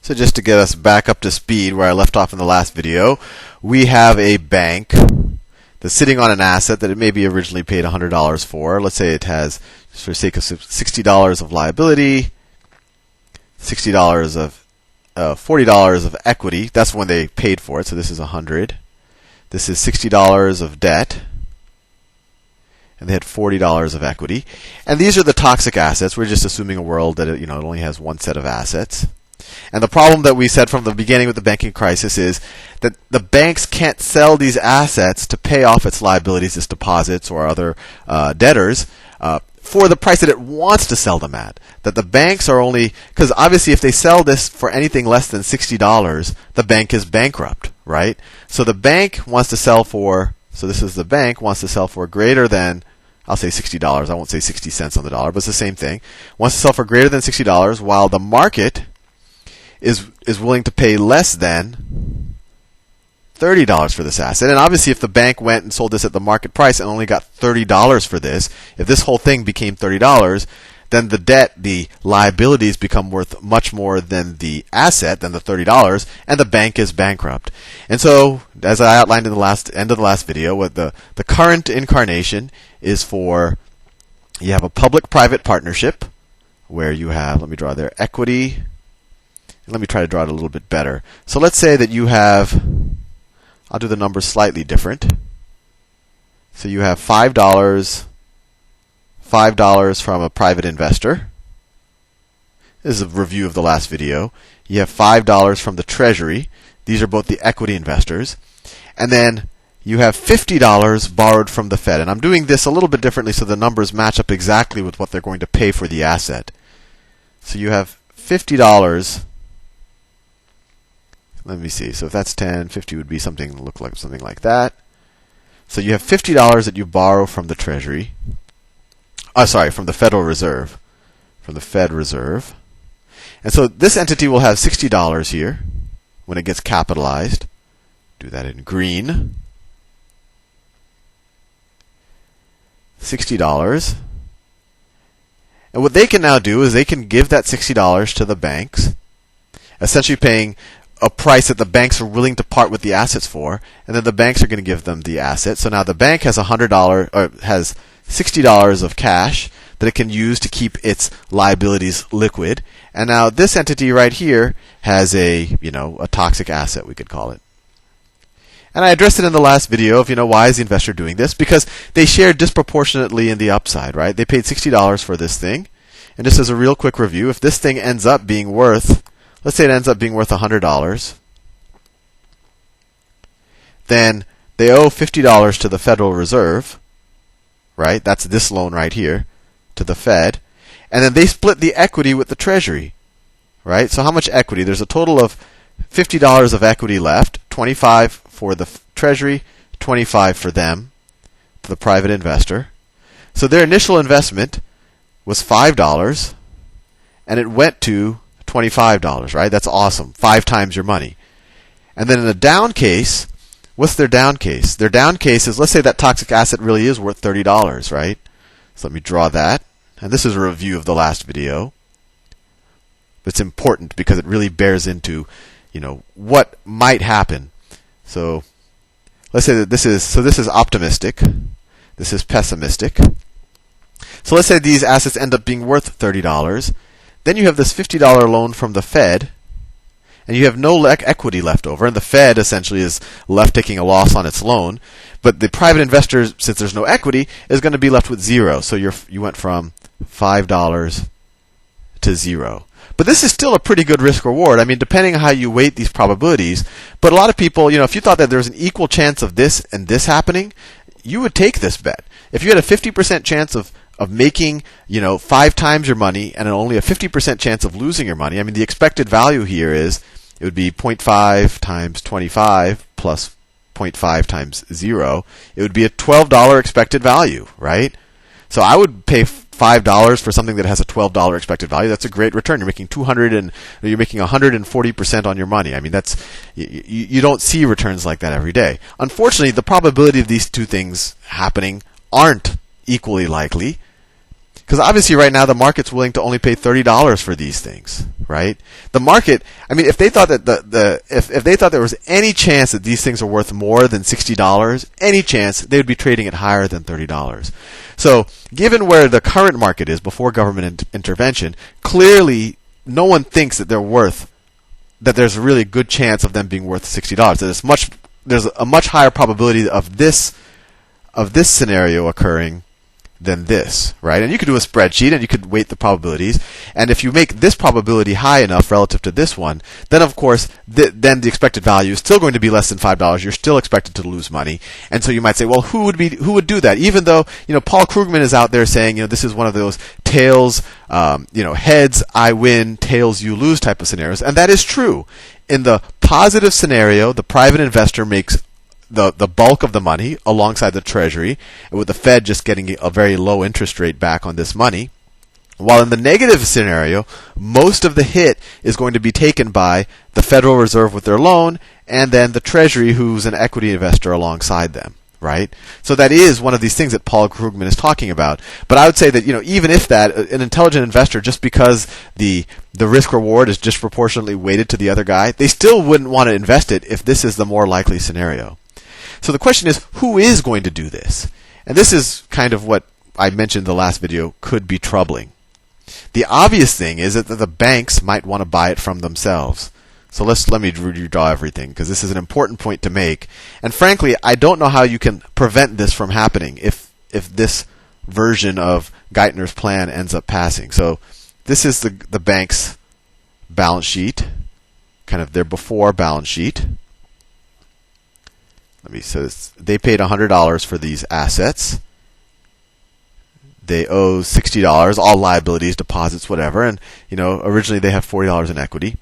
So just to get us back up to speed where I left off in the last video, we have a bank that's sitting on an asset that it maybe originally paid $100 for. Let's say it has, just for the sake of $60 of liability, $60 of $40 of equity. That's when they paid for it. So this is $100. This is $60 of debt. And they had $40 of equity. And these are the toxic assets. We're just assuming a world that it only has one set of assets. And the problem that we said from the beginning with the banking crisis is that the banks can't sell these assets to pay off its liabilities, its deposits, or other debtors for the price that it wants to sell them at. That the banks are only, because obviously if they sell this for anything less than $60, the bank is bankrupt, right? So the bank wants to sell for, so this is the bank wants to sell for greater than, I'll say $60. I won't say 60 cents on the dollar, but it's the same thing. Wants to sell for greater than $60, while the market is willing to pay less than $30 for this asset. And obviously, if the bank went and sold this at the market price and only got $30 for this, if this whole thing became $30, then the debt, the liabilities become worth much more than the asset, than the $30, and the bank is bankrupt. And so, as I outlined in the end of the last video, what the current incarnation is for, you have a public-private partnership where you have, let me draw there, equity. Let me try to draw it a little bit better. So let's say that you have, I'll do the numbers slightly different. So you have $5 from a private investor. This is a review of the last video. You have $5 from the Treasury. These are both the equity investors. And then you have $50 borrowed from the Fed. And I'm doing this a little bit differently so the numbers match up exactly with what they're going to pay for the asset. So you have $50. Let me see. So if that's 10, 50 would be something like that. So you have $50 that you borrow from the Treasury. From the Federal Reserve. From the Fed Reserve. And so this entity will have $60 here when it gets capitalized. Do that in green. $60. And what they can now do is they can give that $60 to the banks, essentially paying a price that the banks are willing to part with the assets for, and then the banks are going to give them the asset. So now the bank has $100 or has $60 of cash that it can use to keep its liabilities liquid. And now this entity right here has a toxic asset, we could call it. And I addressed it in the last video of, why is the investor doing this? Because they share disproportionately in the upside, right? They paid $60 for this thing. And just as a real quick review, if this thing ends up being worth, let's say it ends up being worth $100, then they owe $50 to the Federal Reserve, right? That's this loan right here to the Fed. And then they split the equity with the Treasury, right? So how much equity? There's a total of $50 of equity left, 25 for the Treasury, 25 for them, for the private investor. So their initial investment was $5, and it went to $25, right? That's awesome. 5 times your money. And then in a down case, what's their down case? Their down case is, let's say that toxic asset really is worth $30, right? So let me draw that. And this is a review of the last video. It's important because it really bears into, what might happen. So let's say that this is optimistic. This is pessimistic. So let's say these assets end up being worth $30. Then you have this $50 loan from the Fed, and you have no equity left over, and the Fed essentially is left taking a loss on its loan. But the private investor, since there's no equity, is going to be left with zero. So you went from $5 to zero. But this is still a pretty good risk reward. I mean, depending on how you weight these probabilities. But a lot of people, if you thought that there was an equal chance of this and this happening, you would take this bet. If you had a 50% chance of making, 5 times your money and only a 50% chance of losing your money, I mean, the expected value here is, it would be 0.5 times 25 plus 0.5 times 0. It would be a $12 expected value, right? So I would pay $5 for something that has a $12 expected value. That's a great return. You're making 140% on your money. I mean, that's you don't see returns like that every day. Unfortunately, the probability of these two things happening aren't equally likely. Because obviously right now the market's willing to only pay $30 for these things, right? The market, I mean, if they thought that if they thought there was any chance that these things are worth more than $60, any chance, they would be trading it higher than $30. So, given where the current market is before government intervention, clearly no one thinks that that there's a really good chance of them being worth $60. There's a much higher probability of this scenario occurring than this, right? And you could do a spreadsheet and you could weight the probabilities. And if you make this probability high enough relative to this one, then of course, then the expected value is still going to be less than $5. You're still expected to lose money. And so you might say, well, who would do that? Even though, Paul Krugman is out there saying, this is one of those tails, heads I win, tails you lose type of scenarios. And that is true. In the positive scenario, the private investor makes the bulk of the money alongside the Treasury, and with the Fed just getting a very low interest rate back on this money. While in the negative scenario, most of the hit is going to be taken by the Federal Reserve with their loan, and then the Treasury, who's an equity investor alongside them, right? So that is one of these things that Paul Krugman is talking about. But I would say that, even if that, an intelligent investor, just because the risk reward is disproportionately weighted to the other guy, they still wouldn't want to invest it if this is the more likely scenario. So the question is, who is going to do this? And this is kind of what I mentioned in the last video could be troubling. The obvious thing is that the banks might want to buy it from themselves. So let me redraw everything, because this is an important point to make. And frankly, I don't know how you can prevent this from happening if this version of Geithner's plan ends up passing. So this is the bank's balance sheet, kind of their before balance sheet. So they paid $100 for these assets. They owe $60, all liabilities, deposits, whatever. And, originally they have $40 in equity.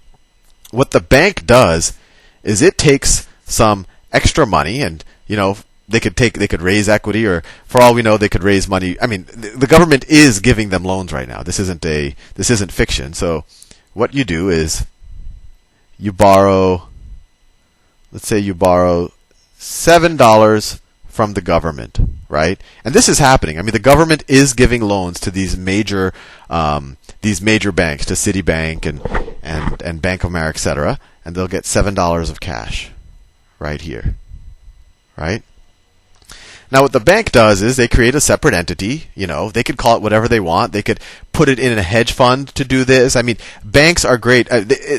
What the bank does is it takes some extra money and, they could raise equity, or for all we know, they could raise money. I mean, the government is giving them loans right now. This isn't fiction. So what you do is you borrow, let's say you borrow $7 from the government, right? And this is happening. I mean, the government is giving loans to these major banks, to Citibank and Bank of America, etc., and they'll get $7 of cash right here, right? Now, what the bank does is they create a separate entity. They could call it whatever they want. They could put it in a hedge fund to do this. I mean, banks are great.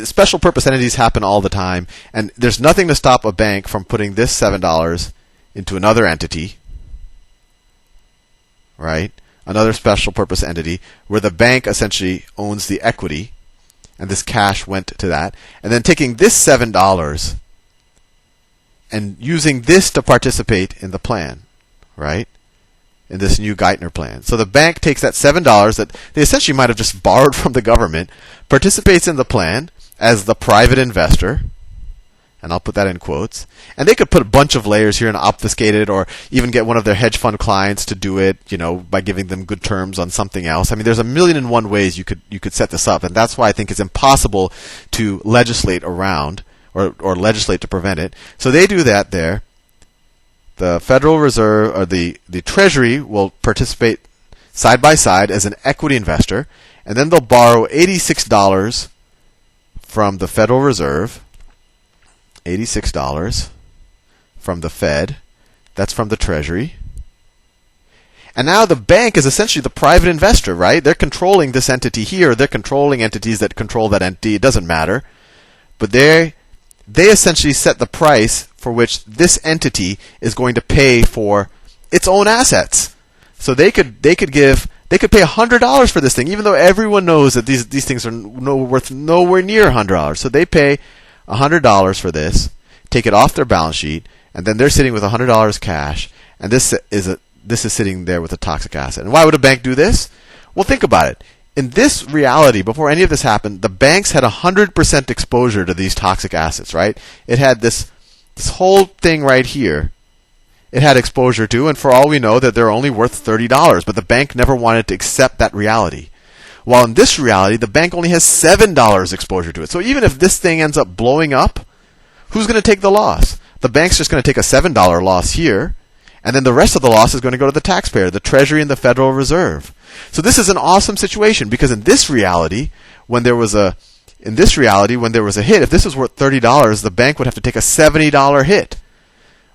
Special purpose entities happen all the time, and there's nothing to stop a bank from putting this $7 into another entity, right? Another special purpose entity where the bank essentially owns the equity, and this cash went to that, and then taking this $7 and using this to participate in the plan. Right? In this new Geithner plan. So the bank takes that $7 that they essentially might have just borrowed from the government, participates in the plan as the private investor, and I'll put that in quotes, and they could put a bunch of layers here and obfuscate it, or even get one of their hedge fund clients to do it, by giving them good terms on something else. I mean, there's a million and one ways you could set this up, and that's why I think it's impossible to legislate around or legislate to prevent it. So they do that there. The Federal Reserve or the Treasury will participate side by side as an equity investor, and then they'll borrow $86 from the Federal Reserve, $86 from the Fed, that's from the Treasury. And now the bank is essentially the private investor, right? They're controlling this entity here. They're controlling entities that control that entity. It doesn't matter. But they essentially set the price for which this entity is going to pay for its own assets. So they could pay $100 for this thing, even though everyone knows that these things are worth nowhere near $100. So they pay $100 for this, take it off their balance sheet, and then they're sitting with $100 cash, and this is sitting there with a toxic asset. And why would a bank do this? Well, think about it. In this reality, before any of this happened, the banks had 100% exposure to these toxic assets, right? It had this whole thing right here. It had exposure to, and for all we know, that they're only worth $30. But the bank never wanted to accept that reality. While in this reality, the bank only has $7 exposure to it. So even if this thing ends up blowing up, who's going to take the loss? The bank's just going to take a $7 loss here, and then the rest of the loss is going to go to the taxpayer, the Treasury and the Federal Reserve. So this is an awesome situation, because in this reality, when there was a hit, if this was worth $30, the bank would have to take a $70 hit.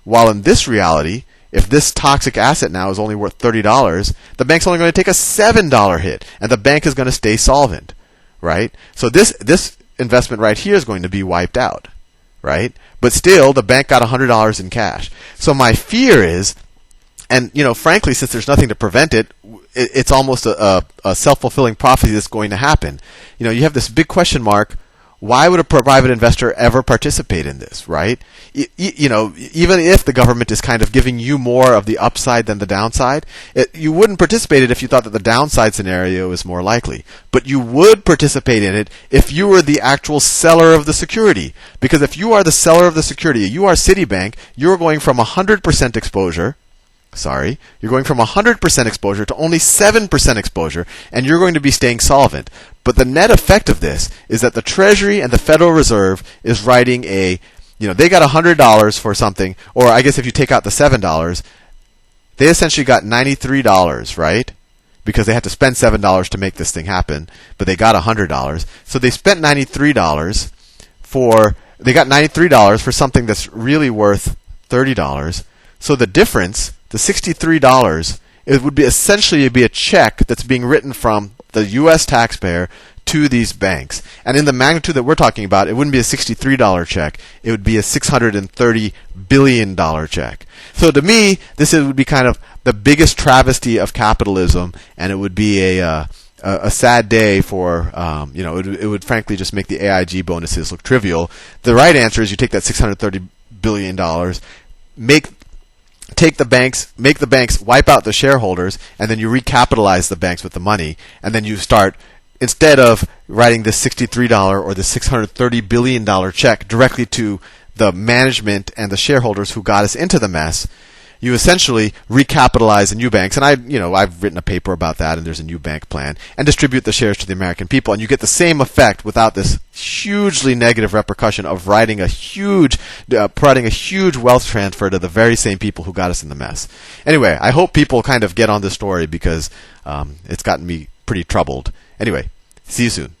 While in this reality, if this toxic asset now is only worth $30, the bank's only going to take a $7 hit, and the bank is going to stay solvent, right? So this investment right here is going to be wiped out, right? But still, the bank got $100 in cash. So my fear is, and frankly, since there's nothing to prevent it, it's almost a self-fulfilling prophecy that's going to happen. You have this big question mark. Why would a private investor ever participate in this, right? Even if the government is kind of giving you more of the upside than the downside, you wouldn't participate in it if you thought that the downside scenario is more likely. But you would participate in it if you were the actual seller of the security. Because if you are the seller of the security, you are Citibank, you're going from 100% exposure. You're going from 100% exposure to only 7% exposure, and you're going to be staying solvent. But the net effect of this is that the Treasury and the Federal Reserve is writing they got $100 for something, or I guess if you take out the $7, they essentially got $93, right? Because they had to spend $7 to make this thing happen, but they got $100. So they spent $93 they got $93 for something that's really worth $30. So the difference, the $63, it would essentially be a check that's being written from the U.S. taxpayer to these banks. And in the magnitude that we're talking about, it wouldn't be a $63 check. It would be a $630 billion check. So to me, this would be kind of the biggest travesty of capitalism, and it would be a sad day for, it would frankly just make the AIG bonuses look trivial. The right answer is you take that $630 billion, make the banks, wipe out the shareholders, and then you recapitalize the banks with the money, and then you start, instead of writing this $63 or the $630 billion check directly to the management and the shareholders who got us into the mess, you essentially recapitalize the new banks, and I've written a paper about that, and there's a new bank plan, and distribute the shares to the American people, and you get the same effect without this hugely negative repercussion of providing a huge wealth transfer to the very same people who got us in the mess. Anyway, I hope people kind of get on this story, because it's gotten me pretty troubled. Anyway, see you soon.